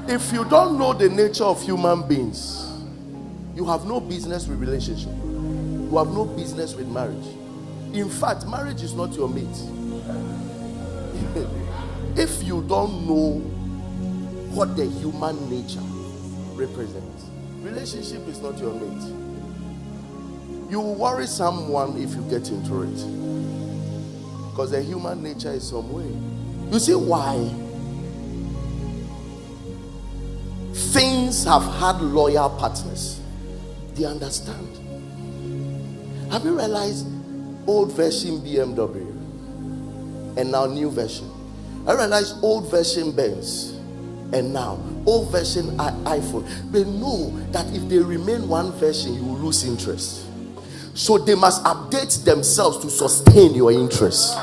If you don't know the nature of human beings, you have no business with relationship. You have no business with marriage. In fact, marriage is not your mate. If you don't know what the human nature represents, relationship is not your mate. You will worry someone if you get into it, because the human nature is some way. You see why things have had loyal partners? They understand. Have you realized old version BMW and now new version? I realized old version Benz and now old version iPhone. They know that if they remain one version, you will lose interest. So they must update themselves to sustain your interest.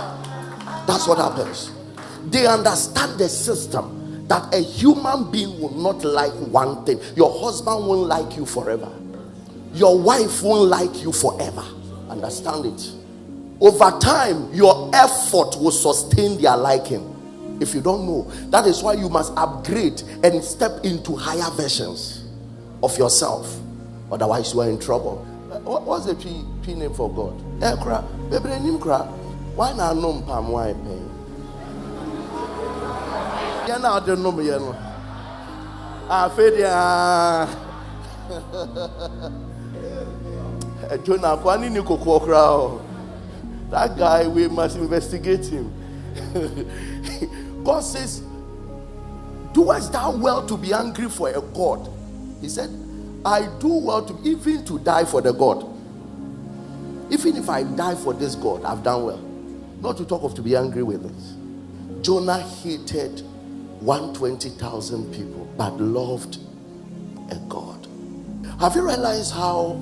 That's what happens. They understand the system that a human being will not like one thing. Your husband won't like you forever. Your wife won't like you forever. Understand it. Over time, your effort will sustain their liking. If you don't know, that is why you must upgrade and step into higher versions of yourself. Otherwise, you are in trouble. What's the P name for God? Why not know Pam? Why pay? You know, I don't know me. That guy, we must investigate him. God says, doest thou well to be angry for a God? He said, I do well to even to die for the God. Even if I die for this God, I've done well. Not to talk of to be angry with it. Jonah hated 120,000 people, but loved a God. Have you realized how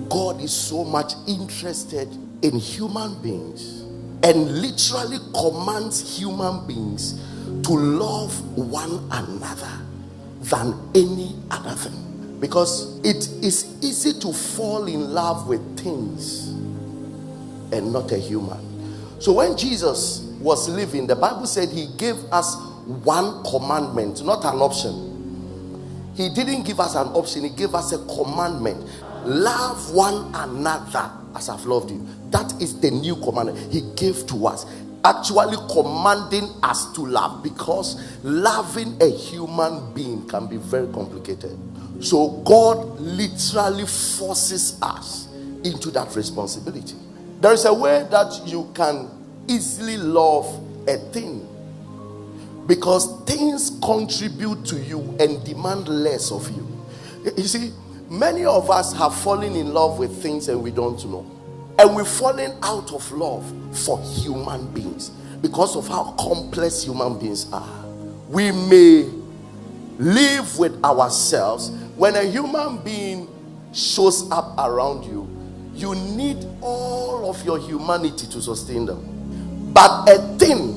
God is so much interested in human beings and literally commands human beings to love one another than any other thing? Because it is easy to fall in love with things and not a human. So when Jesus was living, the Bible said he gave us one commandment, not an option. He didn't give us an option, he gave us a commandment. Love one another as I've loved you. That is the new commandment he gave to us, actually commanding us to love, because loving a human being can be very complicated. So God literally forces us into that responsibility. There is a way that you can easily love a thing, because things contribute to you and demand less of you. You see, many of us have fallen in love with things and we don't know. And we've fallen out of love for human beings because of how complex human beings are. We may live with ourselves. When a human being shows up around you, you need all of your humanity to sustain them. But a thing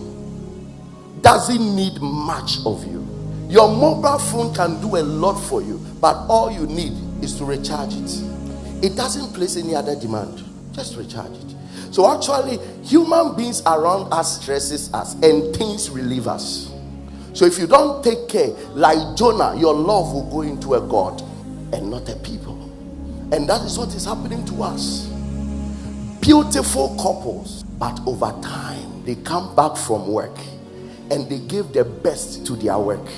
doesn't need much of you. Your mobile phone can do a lot for you, but all you need is to recharge it. It doesn't place any other demand. Just recharge it. So actually, human beings around us stresses us and things relieve us. So if you don't take care, like Jonah, your love will go into a God and not a people. And that is what is happening to us. Beautiful couples, but over time, they come back from work and they give their best to their work,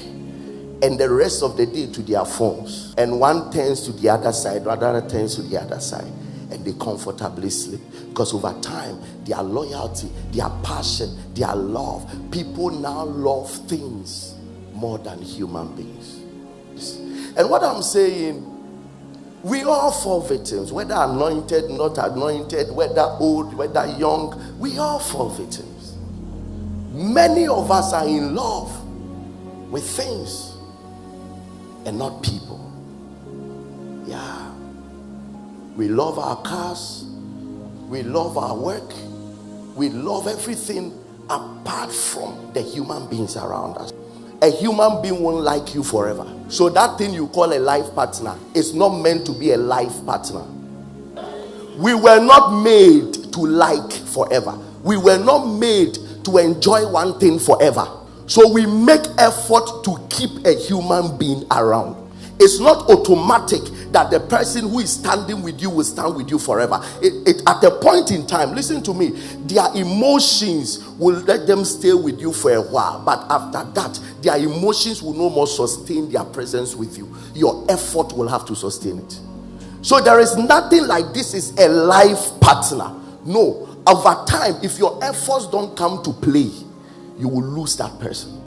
and the rest of the day to their phones. And one turns to the other side, the other turns to the other side, and they comfortably sleep. Because over time, their loyalty, their passion, their love, people now love things more than human beings. And what I'm saying, we all fall victims, whether anointed, not anointed, whether old, whether young, we all fall victims. Many of us are in love with things and not people. Yeah. We love our cars, we love our work, we love everything apart from the human beings around us. A human being won't like you forever. So that thing you call a life partner is not meant to be a life partner. We were not made to like forever. We were not made to enjoy one thing forever. So we make effort to keep a human being around. It's not automatic that the person who is standing with you will stand with you forever. At a point in time, listen to me, their emotions will let them stay with you for a while, but after that, their emotions will no more sustain their presence with you. Your effort will have to sustain it. So there is nothing like this is a life partner. No, over time, if your efforts don't come to play, you will lose that person.